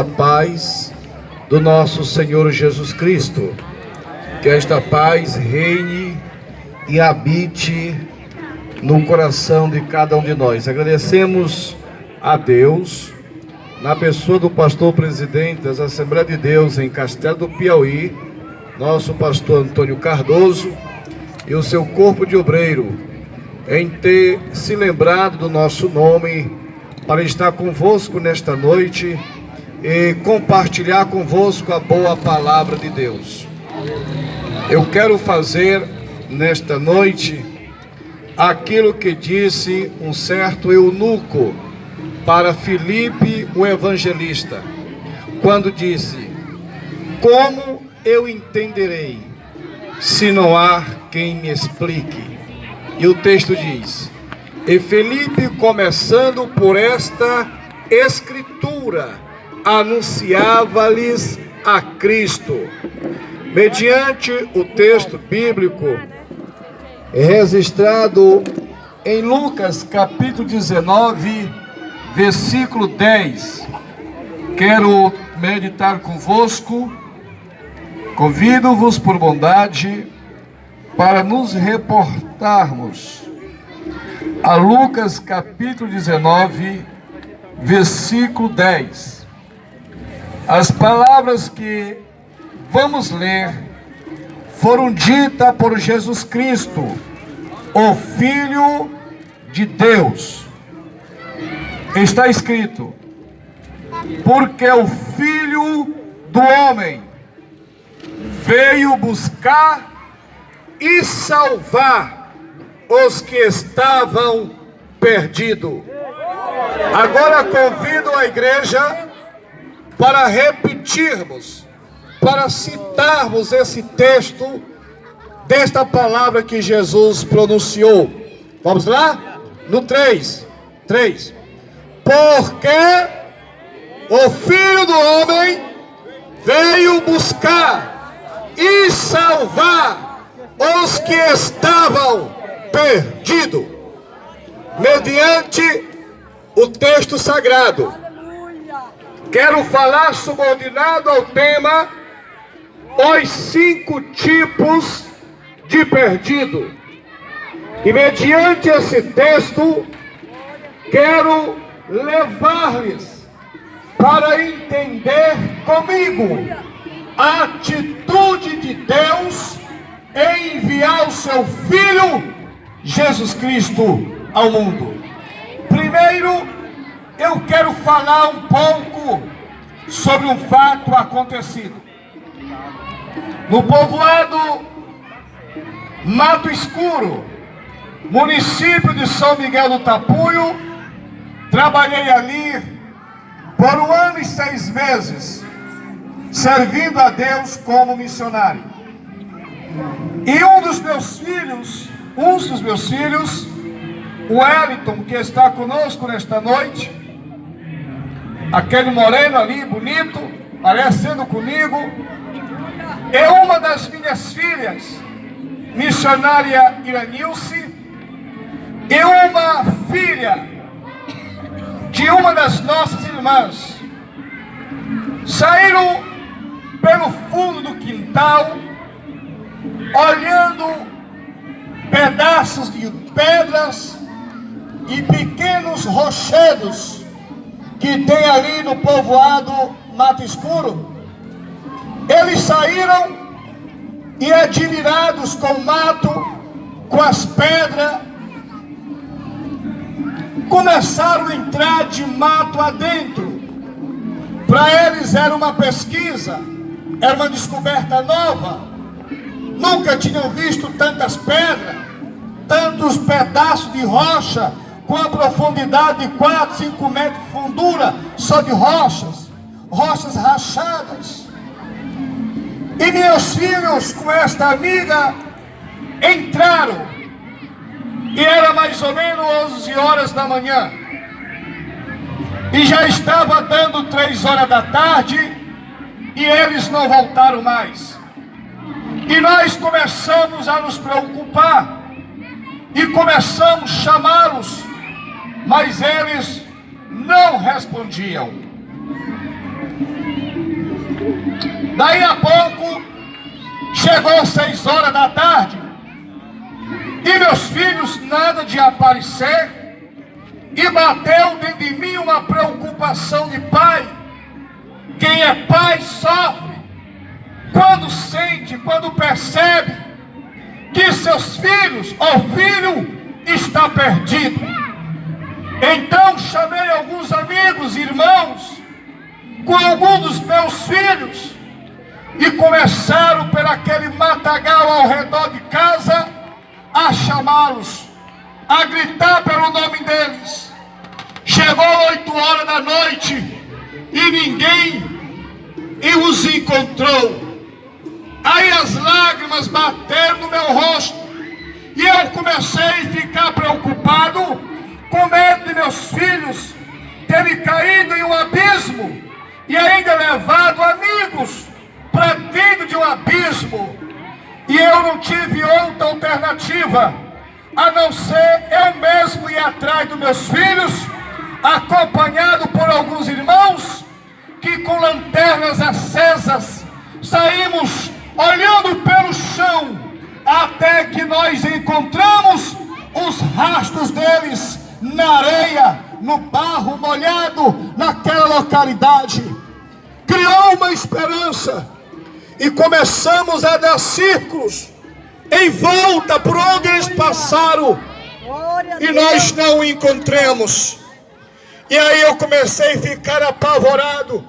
A paz do nosso Senhor Jesus Cristo, que esta paz reine e habite no coração de cada um de nós. Agradecemos a Deus, na pessoa do pastor presidente das Assembleias de Deus em Castelo do Piauí, nosso pastor Antônio Cardoso, e o seu corpo de obreiro, em ter se lembrado do nosso nome para estar convosco nesta noite e compartilhar convosco a boa palavra de Deus. Eu quero fazer nesta noite aquilo que disse um certo eunuco para Filipe, o evangelista, quando disse: como eu entenderei se não há quem me explique? E o texto diz: e Filipe, começando por esta escritura, anunciava-lhes a Cristo. Mediante o texto bíblico registrado em Lucas capítulo 19, versículo 10, quero meditar convosco. Convido-vos por bondade para nos reportarmos a Lucas capítulo 19, versículo 10. As palavras que vamos ler foram ditas por Jesus Cristo, o Filho de Deus. Está escrito: porque o Filho do Homem veio buscar e salvar os que estavam perdidos. Agora convido a igreja para repetirmos, para citarmos esse texto desta palavra que Jesus pronunciou. Vamos lá? No 3. Porque o Filho do Homem veio buscar e salvar os que estavam perdidos. Mediante o texto sagrado, quero falar subordinado ao tema os 5 tipos de perdido. E mediante esse texto, quero levar-lhes para entender comigo a atitude de Deus em enviar o seu Filho Jesus Cristo ao mundo. Primeiro, eu quero falar um pouco sobre um fato acontecido no povoado Mato Escuro, município de São Miguel do Tapuio. Trabalhei ali por 1 ano e 6 meses, servindo a Deus como missionário. E um dos meus filhos, o Wellington, que está conosco nesta noite, aquele moreno ali, bonito, parecendo comigo, é uma das minhas filhas, missionária Iranilce, e uma filha de uma das nossas irmãs. Saíram pelo fundo do quintal, olhando pedaços de pedras e pequenos rochedos que tem ali no povoado Mato Escuro. Eles saíram e, admirados com o mato, com as pedras, começaram a entrar de mato adentro. Para eles era uma pesquisa, era uma descoberta nova. Nunca tinham visto tantas pedras, tantos pedaços de rocha, com a profundidade de 4, 5 metros de fundura, só de rochas rachadas. E meus filhos, com esta amiga, entraram, e era mais ou menos 11 horas da manhã, e já estava dando 3 horas da tarde, e eles não voltaram mais. E nós começamos a nos preocupar, e começamos a chamá-los, mas eles não respondiam. Daí a pouco, chegou 6 horas da tarde, e meus filhos nada de aparecer, e bateu dentro de mim uma preocupação de pai. Quem é pai sofre quando sente, quando percebe que seus filhos ou filho está perdido. Então chamei alguns amigos, irmãos, com alguns dos meus filhos, e começaram por aquele matagal ao redor de casa a chamá-los, a gritar pelo nome deles. Chegou 8 horas da noite e ninguém os encontrou. Aí as lágrimas bateram no meu rosto e eu comecei a ficar preocupado, com medo de meus filhos terem caído em um abismo e ainda levado amigos para dentro de um abismo. E eu não tive outra alternativa a não ser eu mesmo ir atrás dos meus filhos, acompanhado por alguns irmãos que com lanternas acesas saímos olhando pelo chão até que nós encontramos os rastros deles na areia, no barro molhado naquela localidade. Criou uma esperança e começamos a dar círculos em volta por onde eles passaram e nós não encontramos. E aí eu comecei a ficar apavorado.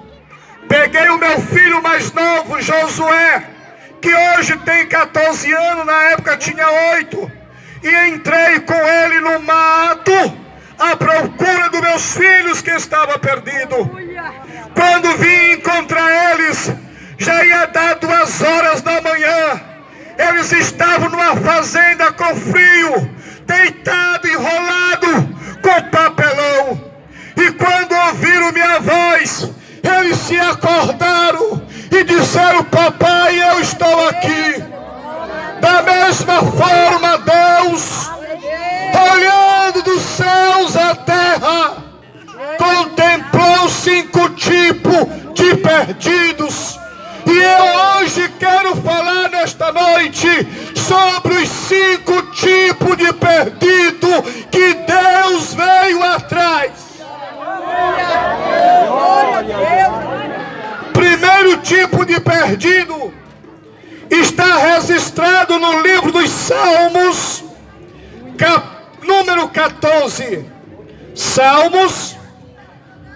Peguei o meu filho mais novo, Josué, que hoje tem 14 anos, na época tinha 8, e entrei com ele no mato à procura dos meus filhos que estavam perdidos. Quando vim encontrar eles, já ia dar 2 horas da manhã. Eles estavam numa fazenda com frio, deitado, enrolado com papelão. E quando ouviram minha voz, eles se acordaram e disseram: papai, eu estou aqui. Da mesma forma, Deus, olhando dos céus à terra, contemplou 5 tipos de perdidos. E eu hoje quero falar nesta noite sobre os 5 tipos de perdido que Deus veio atrás. Primeiro tipo de perdido está registrado no livro dos Salmos, número 14. Salmos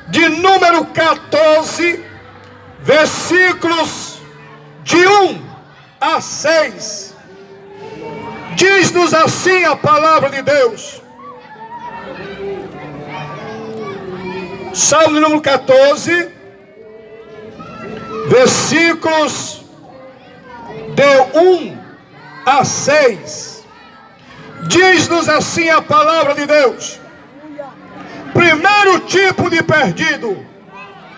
de número 14, versículos de 1 a 6. Diz-nos assim a palavra de Deus. Salmo número 14, versículos de 1 a 6. Diz-nos assim a palavra de Deus. Primeiro tipo de perdido: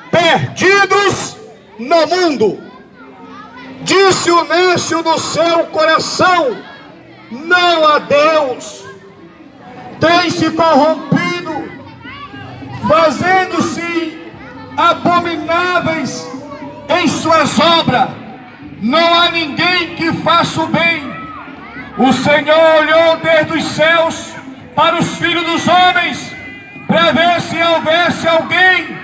perdidos no mundo. Disse o nécio no seu coração: não há Deus. Tem se corrompido, fazendo-se abomináveis em suas obras. Não há ninguém que faça o bem. O Senhor olhou desde os céus para os filhos dos homens, para ver se houvesse alguém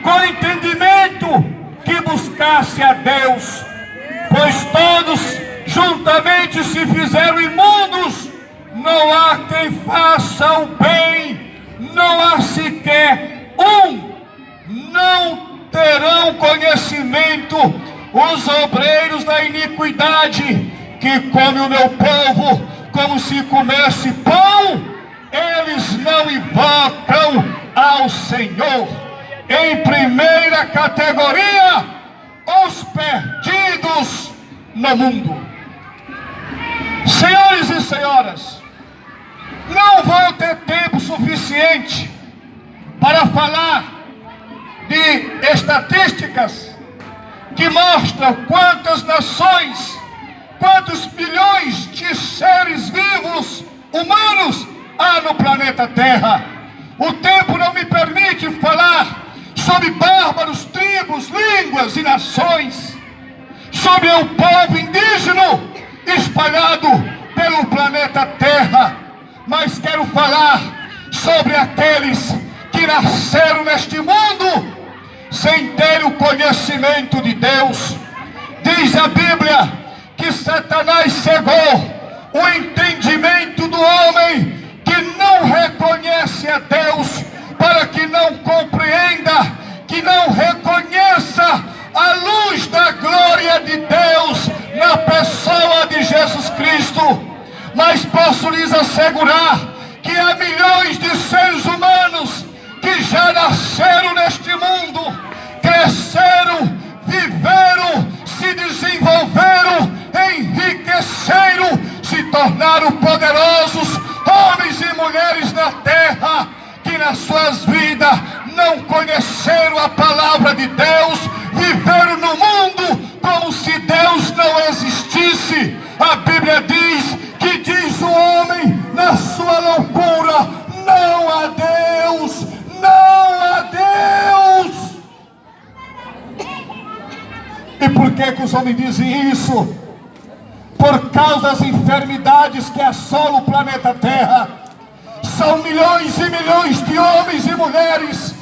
com entendimento que buscasse a Deus. Pois todos juntamente se fizeram imundos, não há quem faça o bem, não há sequer um. Não terão conhecimento os obreiros da iniquidade, que come o meu povo como se comesse pão. Eles não invocam ao Senhor. Em primeira categoria, os perdidos no mundo. Senhores e senhoras, não vou ter tempo suficiente para falar de estatísticas que mostram quantas nações, quantos bilhões de seres vivos humanos há no planeta Terra. O tempo não me permite falar sobre bárbaros, tribos, línguas e nações, sobre o povo indígena espalhado pelo planeta Terra. Mas quero falar sobre aqueles que nasceram neste mundo sem ter o conhecimento de Deus. Diz a Bíblia que Satanás cegou o entendimento do homem que não reconhece a Deus, para que não compreenda, que não reconheça a luz da glória de Deus na pessoa de Jesus Cristo. Mas posso lhes assegurar que há milhões de seres humanos que já nasceram neste mundo, cresceram, viveram, se desenvolveram, enriqueceram, se tornaram poderosos, homens e mulheres na terra, que nas suas vidas não conheceram a palavra de Deus, viveram no mundo como se Deus não existisse. A Bíblia diz que diz o homem na sua loucura: não há Deus, não há Deus. E por que os homens dizem isso? Por causa das enfermidades que assolam o planeta Terra. São milhões e milhões de homens e mulheres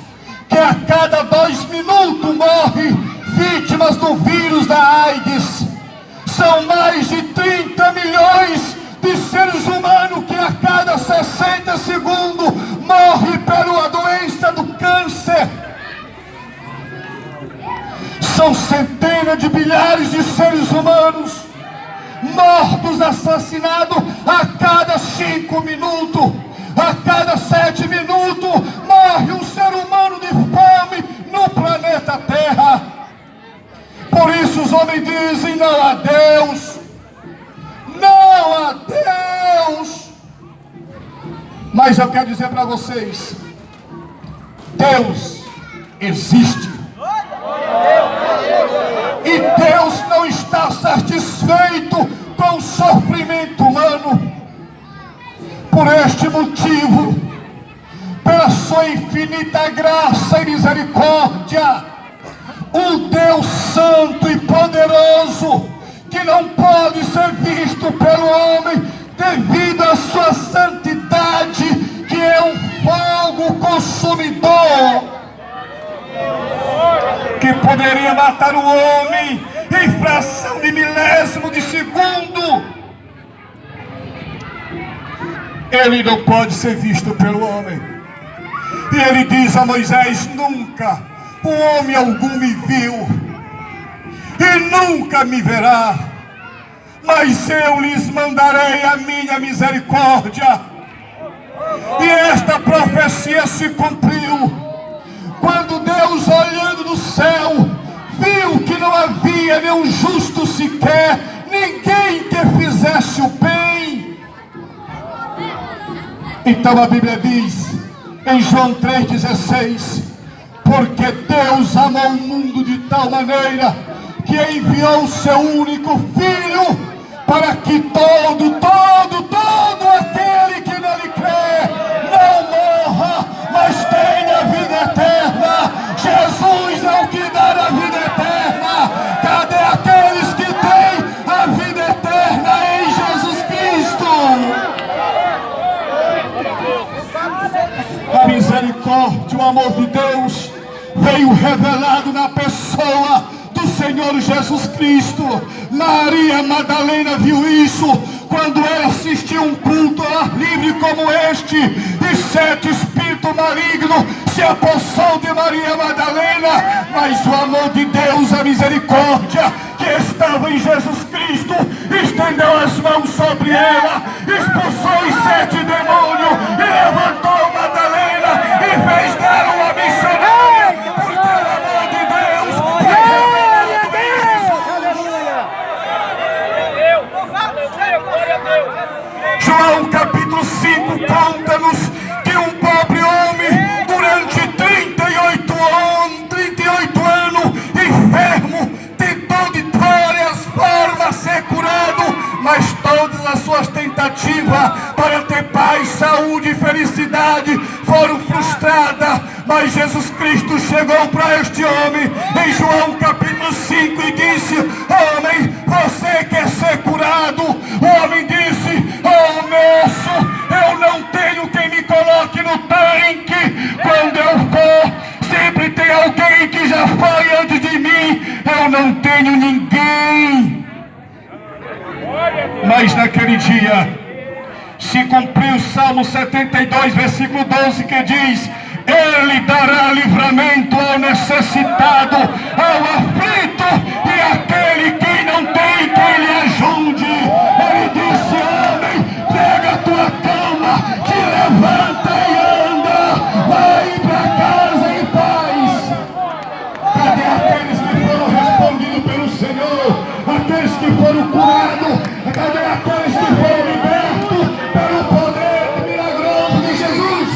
que a cada 2 minutos morrem vítimas do vírus da AIDS. São mais de 30 milhões de seres humanos que a cada 60 segundos morrem pela doença do câncer. São centenas de bilhares de seres humanos mortos, assassinados a cada 5 minutos. A cada 7 minutos morre um ser humano de fome no planeta Terra. Por isso os homens dizem: não há Deus, não há Deus. Mas eu quero dizer para vocês: Deus existe. E Deus não está satisfeito com o sofrimento humano. Por este motivo, pela sua infinita graça e misericórdia, o Deus santo e poderoso, que não pode ser visto pelo homem devido à sua santidade, que é um fogo consumidor, que poderia matar o homem em fração de milésimo de segundo. Ele não pode ser visto pelo homem. E ele diz a Moisés: nunca o homem algum me viu e nunca me verá, mas eu lhes mandarei a minha misericórdia. E esta profecia se cumpriu quando Deus, olhando do céu, viu que não havia nenhum justo sequer, ninguém que fizesse o bem. Então a Bíblia diz em João 3,16: porque Deus amou o mundo de tal maneira que enviou o seu único Filho, para que todo aquele que nele crê não morra, mas tenha vida eterna. Jesus é o que dá a vida eterna. Cadê aqueles que têm a vida eterna em Jesus Cristo? A misericórdia, o amor de Deus veio revelado na pessoa do Senhor Jesus Cristo. Maria Madalena viu isso quando ela assistiu um culto ao ar livre como este, e 7 espíritos malignos se apossou de Maria Madalena. Mas o amor de Deus, a misericórdia que estava em Jesus Cristo, estendeu as mãos sobre ela, expulsou os 7 demônios e levantou Madalena e fez dela uma missionária, porque o amor de Deus João capítulo 5 conta-nos que um pobre homem, durante 38 anos, enfermo, tentou de várias formas ser curado, mas todas as suas tentativas para ter paz, saúde e felicidade foram frustradas. Mas Jesus Cristo chegou para este homem em João capítulo 5 e disse: homem, você quer ser curado? O homem disse: oh moço, eu não tenho quem me coloque no tanque. Quando eu for, sempre tem alguém que já foi antes de mim. Eu não tenho ninguém. Mas naquele dia se cumpriu o Salmo 72, versículo 12, que diz: Ele dará livramento ao necessitado, ao aflito e àquele que não tem quem lhe ajude. Ele disse: homem, pega a tua cama, te levanta e anda, vai para casa em paz. Cadê aqueles que foram respondidos pelo Senhor? Aqueles que foram curados? Cadê aqueles que foram libertos pelo poder milagroso de Jesus?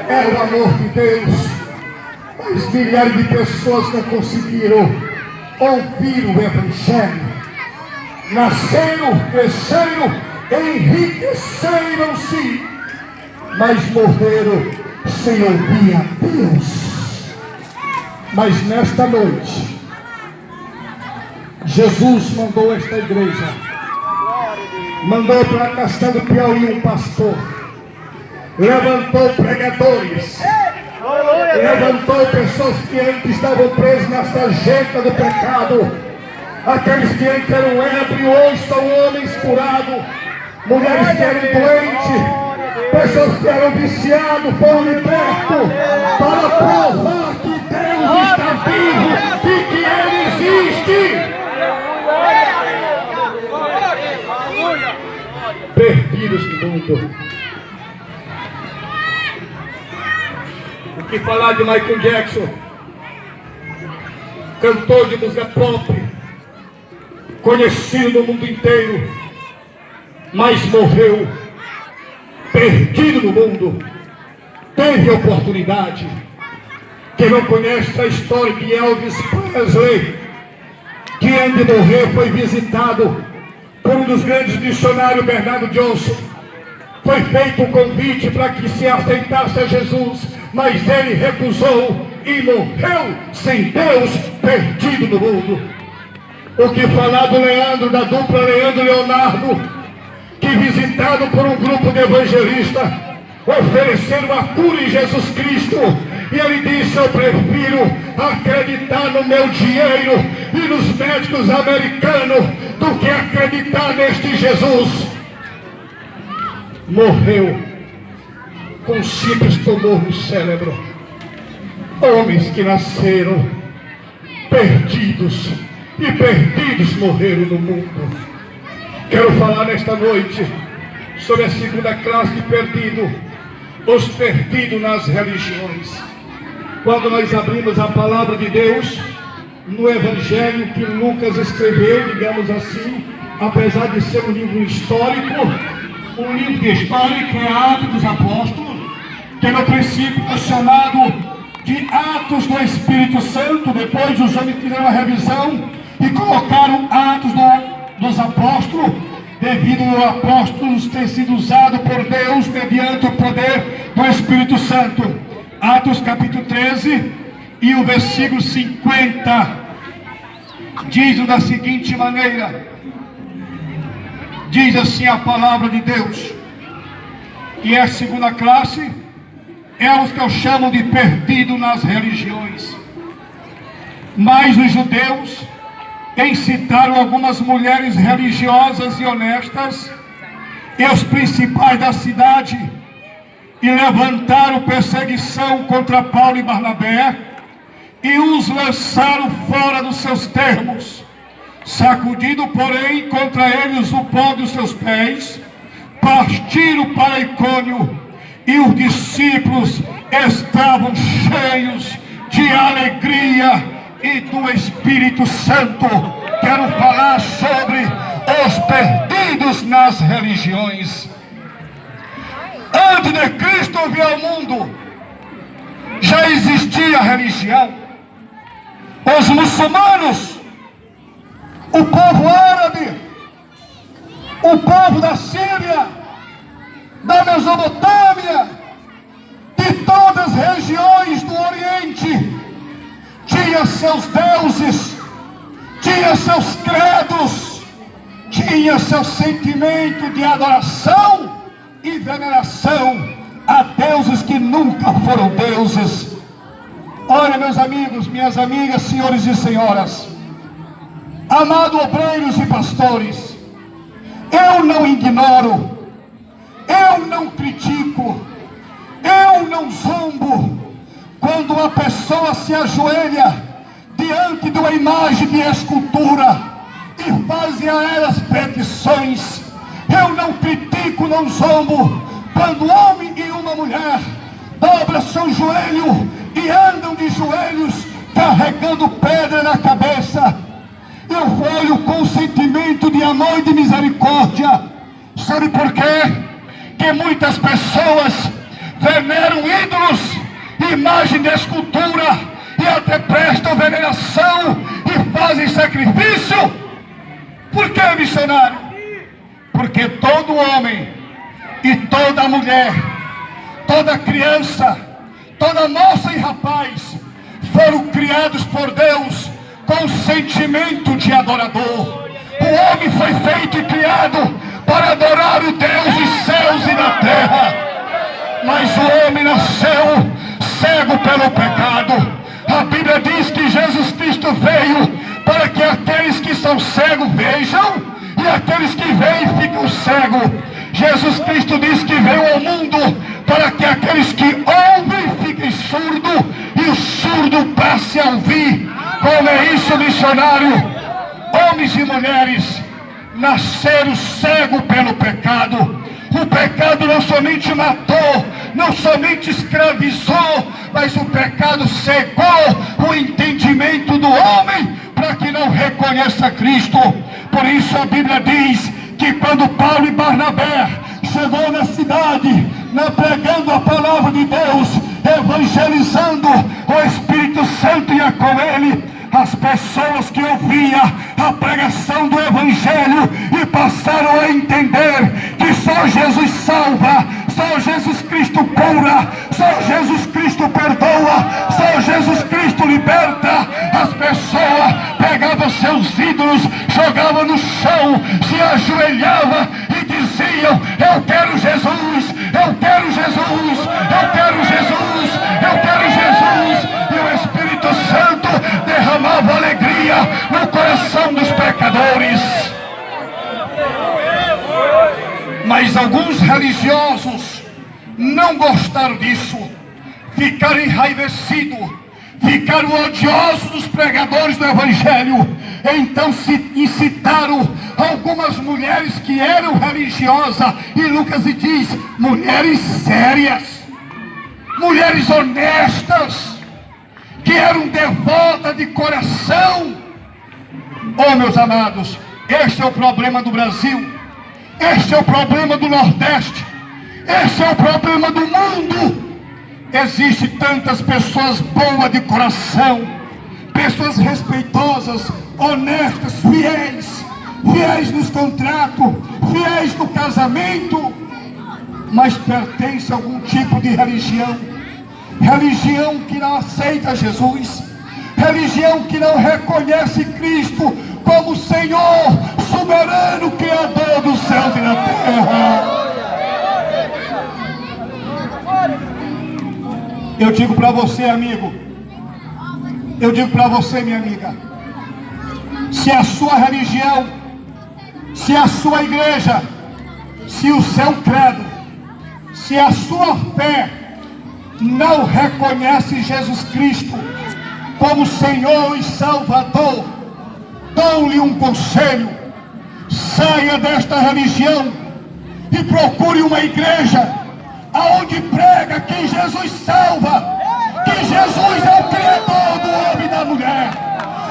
É o amor de Deus. Mas milhares de pessoas não conseguiram ouvir o Evangelho. Nasceram, cresceram, enriqueceram-se, mas morreram sem ouvir a Deus. Mas nesta noite, Jesus mandou esta igreja, mandou para Castelo Piauí um pastor, levantou pregadores, levantou pessoas que antes estavam presas na sarjeta do pecado. Aqueles que antes eram ébrios, hoje são homens curados. Mulheres que eram doentes, pessoas que eram viciadas, foram libertos, para provar que Deus está vivo e que Ele existe. Perdidos no mundo. O que falar de Michael Jackson, cantor de música pop, conhecido no mundo inteiro, mas morreu perdido no mundo. Teve oportunidade. Quem não conhece a história de Elvis Presley, que antes de morrer foi visitado por um dos grandes missionários, Bernardo Johnson. Foi feito um convite para que se aceitasse a Jesus, mas ele recusou e morreu sem Deus, perdido no mundo. O que falar do Leandro, da dupla Leandro Leonardo, que visitado por um grupo de evangelistas, ofereceram a cura em Jesus Cristo, e ele disse: eu prefiro acreditar no meu dinheiro e nos médicos americanos do que acreditar neste Jesus. Morreu com um simples tumor no cérebro. Homens que nasceram perdidos e perdidos morreram no mundo. Quero falar nesta noite sobre a segunda classe de perdido, os perdidos nas religiões. Quando nós abrimos a palavra de Deus no Evangelho que Lucas escreveu, digamos assim, apesar de ser um livro histórico, um livro de história que é Atos dos Apóstolos, que no princípio é chamado de Atos do Espírito Santo. Depois os homens fizeram a revisão e colocaram Atos dos Apóstolos, devido aos apóstolos ter sido usado por Deus mediante o poder do Espírito Santo. Atos capítulo 13 e o versículo 50 diz da seguinte maneira: diz assim a palavra de Deus, e a segunda classe é os que eu chamo de perdido nas religiões. Mas os judeus incitaram algumas mulheres religiosas e honestas e os principais da cidade e levantaram perseguição contra Paulo e Barnabé e os lançaram fora dos seus termos. Sacudindo, porém, contra eles o pó dos seus pés, partiram para Icônio, e os discípulos estavam cheios de alegria e do Espírito Santo. Quero falar sobre os perdidos nas religiões. Antes de Cristo vir ao mundo, já existia religião. Os muçulmanos, o povo árabe, o povo da Síria, da Mesopotâmia, de todas as regiões do Oriente, tinha seus deuses, tinha seus credos, tinha seu sentimento de adoração e veneração a deuses que nunca foram deuses. Olha, meus amigos, minhas amigas, senhores e senhoras, amados obreiros e pastores, eu não ignoro, eu não critico, eu não zombo quando uma pessoa se ajoelha diante de uma imagem de escultura e faz a elas petições. Eu não critico, não zombo quando um homem e uma mulher dobram seu joelho e andam de joelhos carregando pedra na cabeça. Eu olho com sentimento de amor e de misericórdia. Sabe por quê? Que muitas pessoas veneram ídolos, imagem de escultura, e até prestam veneração e fazem sacrifício. Por que, missionário? Porque todo homem e toda mulher, toda criança, toda moça e rapaz foram criados por Deus com sentimento de adorador. O homem foi feito e criado para adorar o Deus dos céus e da terra, mas o homem nasceu cego pelo pecado. A Bíblia diz que Jesus Cristo veio para que aqueles que são cegos vejam e aqueles que veem ficam cegos. Jesus Cristo diz que veio ao mundo para que aqueles que ouvem fiquem surdos e o surdo passe a ouvir. Como é isso, missionário? Homens e mulheres nasceram cegos pelo pecado. O pecado não somente matou, não somente escravizou, mas o pecado cegou o entendimento do homem para que não reconheça Cristo. Por isso a Bíblia diz que quando Paulo e Barnabé chegou na cidade, pregando a palavra de Deus, evangelizando, o Espírito Santo ia com ele. As pessoas que ouviam a pregação do Evangelho e passaram a entender que só Jesus salva, só Jesus Cristo cura, só Jesus Cristo perdoa, só Jesus Cristo liberta. As pessoas pegavam seus ídolos, jogavam no chão, se ajoelhavam e diziam: eu quero Jesus, eu quero Jesus, eu quero Jesus, eu quero Jesus. E o Espírito Santo derramava alegria no coração dos pecadores. Mas alguns religiosos não gostaram disso, ficaram enraivecidos, ficaram odiosos dos pregadores do Evangelho. Então se incitaram algumas mulheres que eram religiosas, e Lucas diz: mulheres sérias, mulheres honestas, que eram devotas de coração. Oh, meus amados, este é o problema do Brasil, este é o problema do Nordeste, este é o problema do mundo. Existem tantas pessoas boas de coração, pessoas respeitosas, honestas, fiéis nos contratos, fiéis no casamento, mas pertence a algum tipo de religião que não aceita Jesus, religião que não reconhece Cristo como Senhor, soberano, Criador dos céus e da terra. Eu digo para você, amigo, eu digo para você, minha amiga, se a sua religião, se a sua igreja, se o seu credo, se a sua fé não reconhece Jesus Cristo como Senhor e Salvador, dou-lhe um conselho: saia desta religião e procure uma igreja aonde prega que Jesus salva, que Jesus é o Criador do homem e da mulher.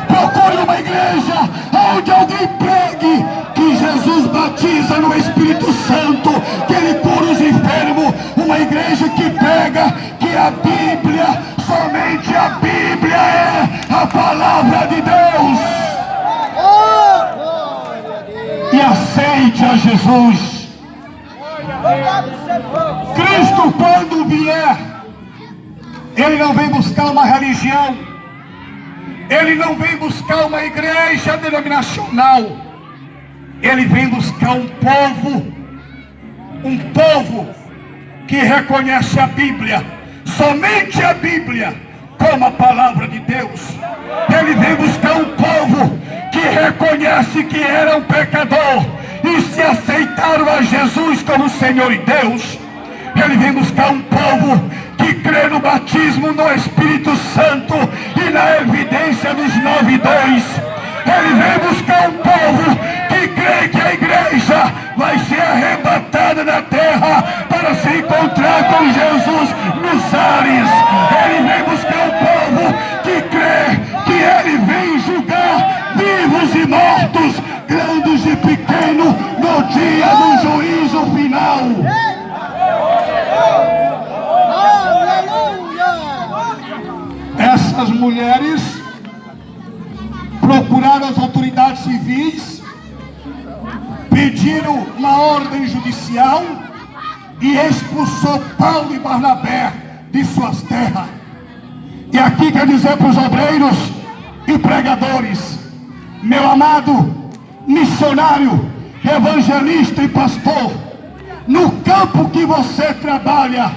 Procure uma igreja onde alguém pregue que Jesus batiza no Espírito Santo, que Ele cura os enfermos. Uma igreja que prega que a Bíblia, somente a Bíblia é a palavra de Deus. E aceite a Jesus. Cristo, quando vier, Ele não vem buscar uma religião. Ele não vem buscar uma igreja denominacional. Ele vem buscar um povo que reconhece a Bíblia, somente a Bíblia, como a palavra de Deus. Ele vem buscar um povo que reconhece que era um pecador e se aceitaram a Jesus como Senhor e Deus. Ele vem buscar um povo que crê no batismo no Espírito Santo e na evidência dos 9 dons. Ele vem buscar um povo que crê que a igreja vai ser arrebatada da terra para se encontrar com Jesus nos ares. Ele vem buscar um povo que crê que ele vem julgar vivos e mortos, grandes e pequenos, no dia do juízo final. Essas mulheres procuraram as autoridades civis, pediram uma ordem judicial e expulsou Paulo e Barnabé de suas terras. E aqui quer dizer para os obreiros e pregadores, meu amado missionário, evangelista e pastor, no campo que você trabalha,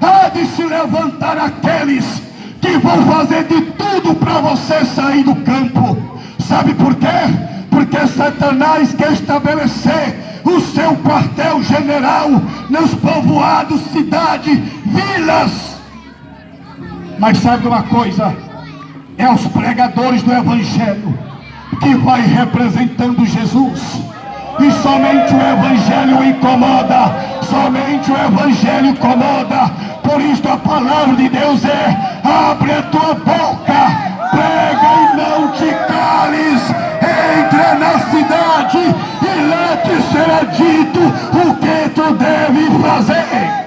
há de se levantar aqueles que vão fazer de tudo para você sair do campo. Sabe por quê? Porque Satanás quer estabelecer o seu quartel-general nos povoados, cidades, vilas. Mas sabe uma coisa? É os pregadores do Evangelho que vai representando Jesus. E somente o Evangelho incomoda. Somente o Evangelho incomoda. Por isso a palavra de Deus é: abre a tua boca, prega e não te cales. Entra na cidade e lá te será dito o que tu deve fazer.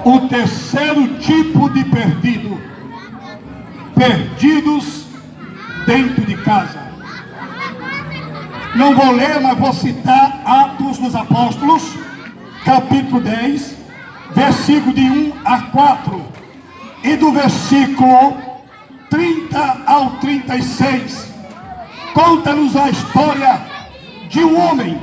O terceiro tipo de perdido: perdidos dentro de casa. Não vou ler, mas vou citar Atos dos Apóstolos, capítulo 10, versículo de 1 a 4, e do versículo 30 ao 36. Conta-nos a história de um homem.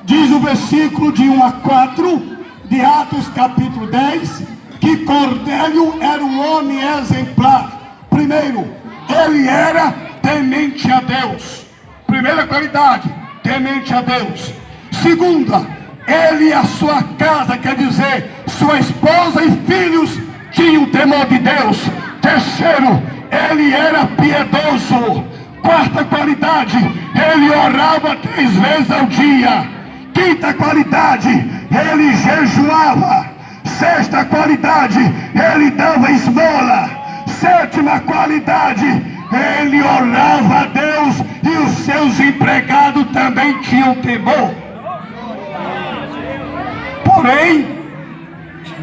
Diz o versículo de 1 a 4 de Atos capítulo 10, que Cornélio era um homem exemplar. Primeiro, ele era temente a Deus. Primeira qualidade, temente a Deus. Segunda, ele e a sua casa, quer dizer, sua esposa e filhos, tinham temor de Deus. Terceiro, ele era piedoso. Quarta qualidade, ele orava 3 vezes ao dia. Quinta qualidade, ele jejuava. Sexta qualidade, ele dava esmola. Sétima qualidade, ele orava a Deus e os seus empregados também tinham temor. Porém,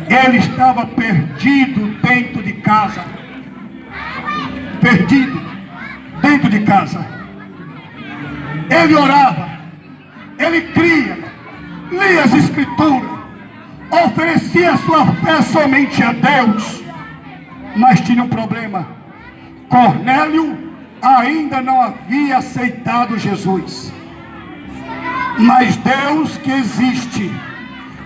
ele estava perdido dentro de casa. Perdido dentro de casa. Ele orava, ele cria, lia as escrituras, oferecia sua fé somente a Deus. Mas tinha um problema: Cornélio ainda não havia aceitado Jesus. Mas Deus, que existe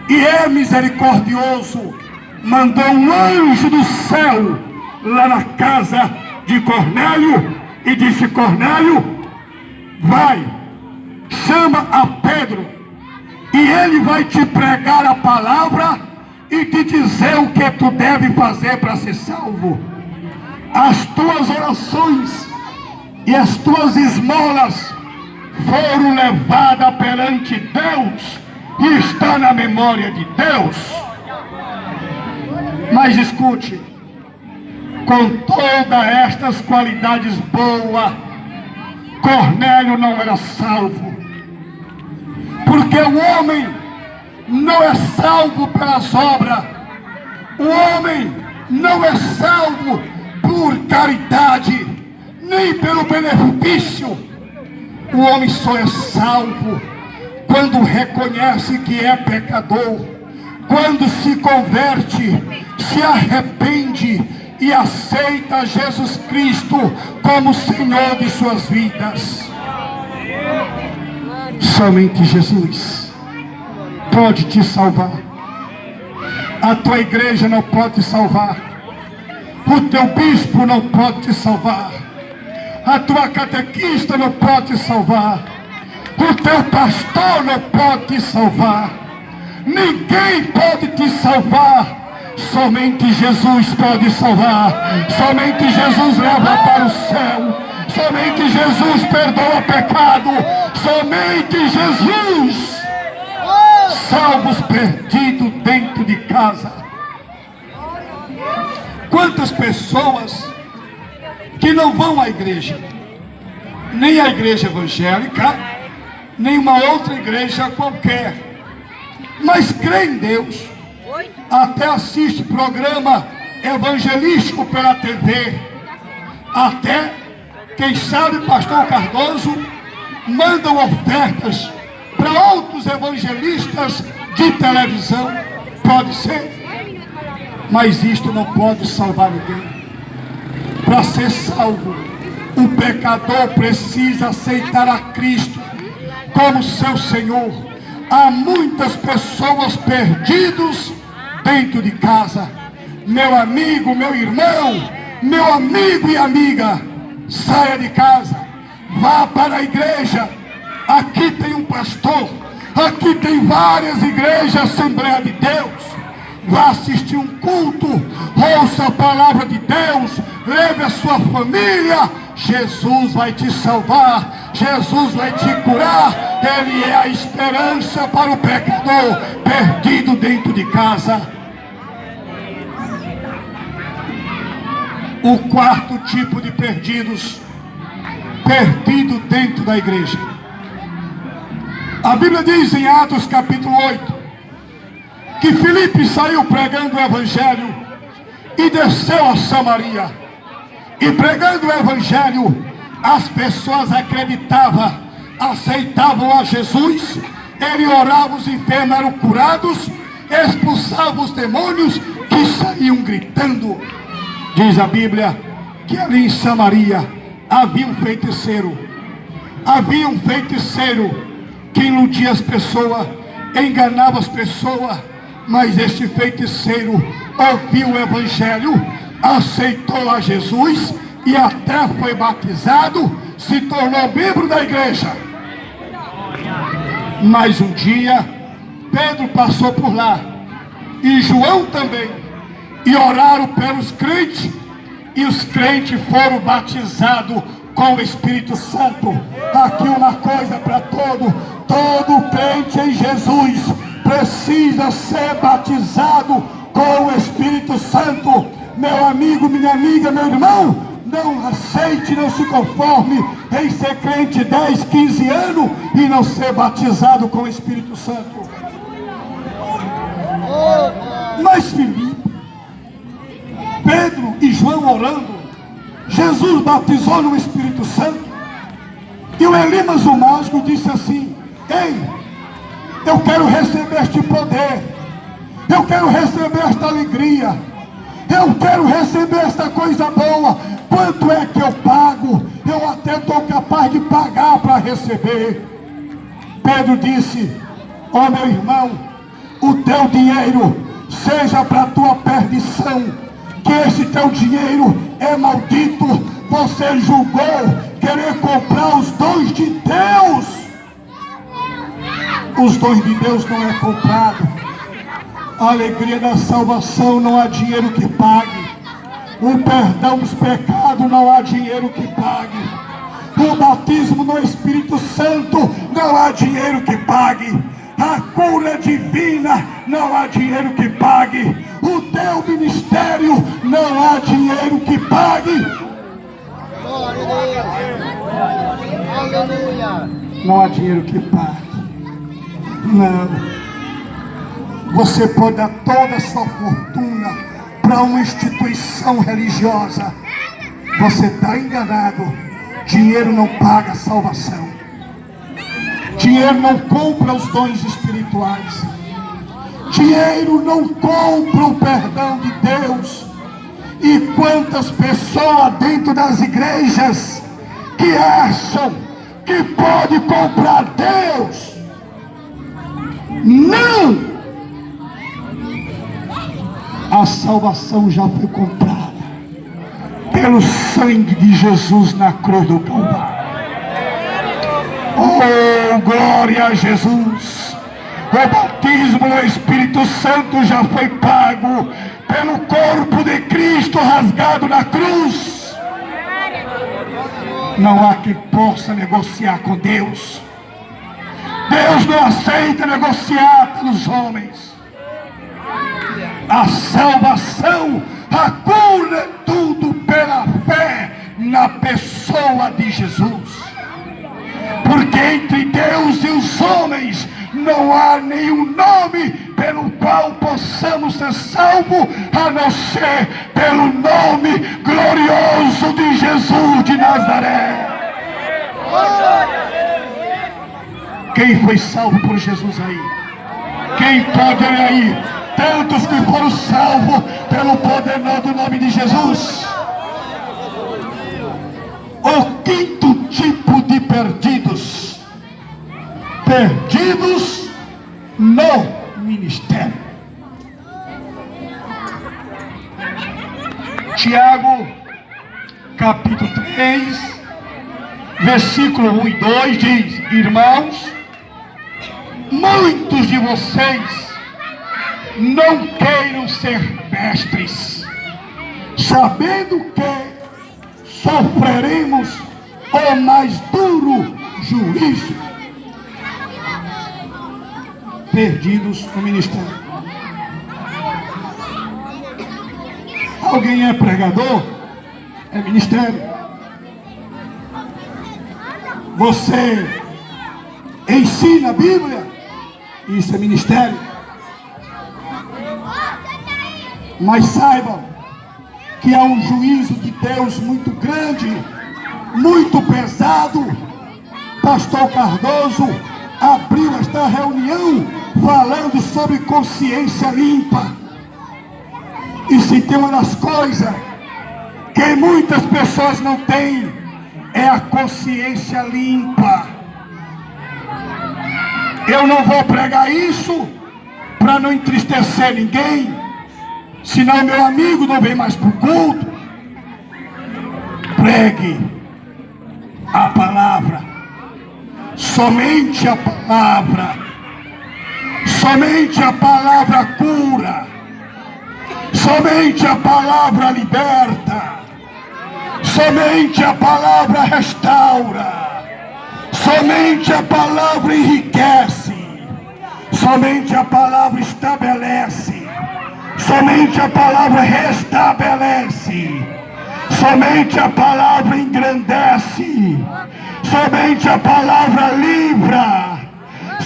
e é misericordioso, mandou um anjo do céu lá na casa de Cornélio e disse: Cornélio, vai, chama a Pedro e ele vai te pregar a palavra e te dizer o que tu deve fazer para ser salvo. As tuas orações e as tuas esmolas foram levadas perante Deus e está na memória de Deus. Mas escute, com todas estas qualidades boas, Cornélio não era salvo. Porque o homem não é salvo pelas obras. O homem não é salvo por caridade, nem pelo benefício. O homem só é salvo quando reconhece que é pecador, quando se converte, se arrepende e aceita Jesus Cristo como Senhor de suas vidas. Somente Jesus pode te salvar. A tua igreja não pode te salvar. O teu bispo não pode te salvar. A tua catequista não pode te salvar. O teu pastor não pode te salvar. Ninguém pode te salvar. Somente Jesus pode salvar. Somente Jesus leva para o céu. Somente Jesus perdoa pecado. Somente Jesus salva os perdidos dentro de casa. Quantas pessoas que não vão à igreja, nem à igreja evangélica, nem uma outra igreja qualquer, mas crê em Deus, até assiste programa evangelístico pela TV, até, quem sabe, pastor Cardoso mandam ofertas para outros evangelistas de televisão, pode ser, mas isto não pode salvar ninguém. Para ser salvo, o pecador precisa aceitar a Cristo como seu Senhor. Há muitas pessoas perdidas dentro de casa. Meu amigo, meu irmão, meu amigo e amiga, saia de casa, vá para a igreja. Aqui tem um pastor, aqui tem várias igrejas, Assembleia de Deus. Vá assistir um culto, ouça a palavra de Deus, leve a sua família. Jesus vai te salvar, Jesus vai te curar. Ele é a esperança para o pecador perdido dentro de casa. O quarto tipo de perdidos, perdido dentro da igreja. A Bíblia diz em Atos capítulo 8, que Filipe saiu pregando o evangelho e desceu a Samaria. E pregando o evangelho, as pessoas acreditavam, aceitavam a Jesus. Ele orava, os enfermos eram curados, expulsava os demônios que saíam gritando. Diz a Bíblia que ali em Samaria havia um feiticeiro. Havia um feiticeiro que iludia as pessoas, enganava as pessoas. Mas este feiticeiro ouviu o evangelho, aceitou a Jesus e até foi batizado, se tornou membro da igreja. Mas um dia Pedro passou por lá, e João também, e oraram pelos crentes, e os crentes foram batizados com o Espírito Santo. Aqui uma coisa para todo crente em Jesus precisa ser batizado com o Espírito Santo. Meu amigo, minha amiga, meu irmão, não aceite, não se conforme em ser crente 10, 15 anos e não ser batizado com o Espírito Santo. Mas Filipe, Pedro e João orando, Jesus batizou no Espírito Santo. E o Elimas, o mágico, disse assim: ei, eu quero receber este poder, eu quero receber esta alegria, eu quero receber esta coisa boa. Quanto é que eu pago? Eu até estou capaz de pagar para receber. Pedro disse: ó meu irmão, o teu dinheiro seja para a tua perdição, que esse teu dinheiro é maldito. Você julgou querer comprar os dons de Deus. Os dons de Deus não é comprado. A alegria da salvação não há dinheiro que pague. O perdão dos pecados não há dinheiro que pague. O batismo no Espírito Santo não há dinheiro que pague. A cura divina não há dinheiro que pague. O teu ministério não há dinheiro que pague. Não há dinheiro que pague. Não. Você pode dar toda a sua fortuna para uma instituição religiosa. Você está enganado. Dinheiro não paga salvação. Dinheiro não compra os dons espirituais. Dinheiro não compra o perdão de Deus. E quantas pessoas dentro das igrejas que acham que pode comprar Deus? Não! A salvação já foi comprada pelo sangue de Jesus na cruz do Calvário. Oh, glória a Jesus! O batismo no Espírito Santo já foi pago pelo corpo de Cristo rasgado na cruz. Não há quem possa negociar com Deus. Deus não aceita negociar pelos homens. A salvação, a cura é tudo pela fé na pessoa de Jesus. Porque entre Deus e os homens não há nenhum nome pelo qual possamos ser salvos, a não ser pelo nome glorioso de Jesus de Nazaré. Quem foi salvo por Jesus aí? Quem pode olhar aí? Tantos que foram salvos pelo poder do nome de Jesus. O quinto tipo de perdidos. Perdidos no ministério. Tiago, capítulo 3, versículo 1 e 2 diz: irmãos, muitos de vocês não queiram ser mestres, sabendo que sofreremos o mais duro juízo. Perdidos no ministério. Alguém é pregador? É ministério. Você ensina a Bíblia? Isso é ministério. Mas saibam que há um juízo de Deus muito grande, muito pesado. Pastor Cardoso abriu esta reunião falando sobre consciência limpa. E se tem uma das coisas que muitas pessoas não têm, é a consciência limpa. Eu não vou pregar isso para não entristecer ninguém, senão meu amigo não vem mais para o culto. Pregue a palavra, somente a palavra. Somente a palavra cura, somente a palavra liberta, somente a palavra restaura, somente a palavra enriquece, somente a palavra estabelece, somente a palavra restabelece, somente a palavra engrandece, somente a palavra livra,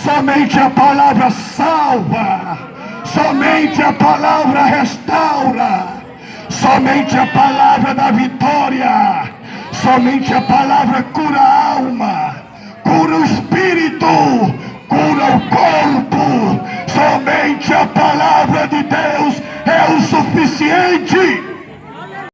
somente a palavra salva, somente a palavra restaura, somente a palavra da vitória, somente a palavra cura a alma, cura o espírito, cura o corpo. Somente a palavra de Deus é o suficiente.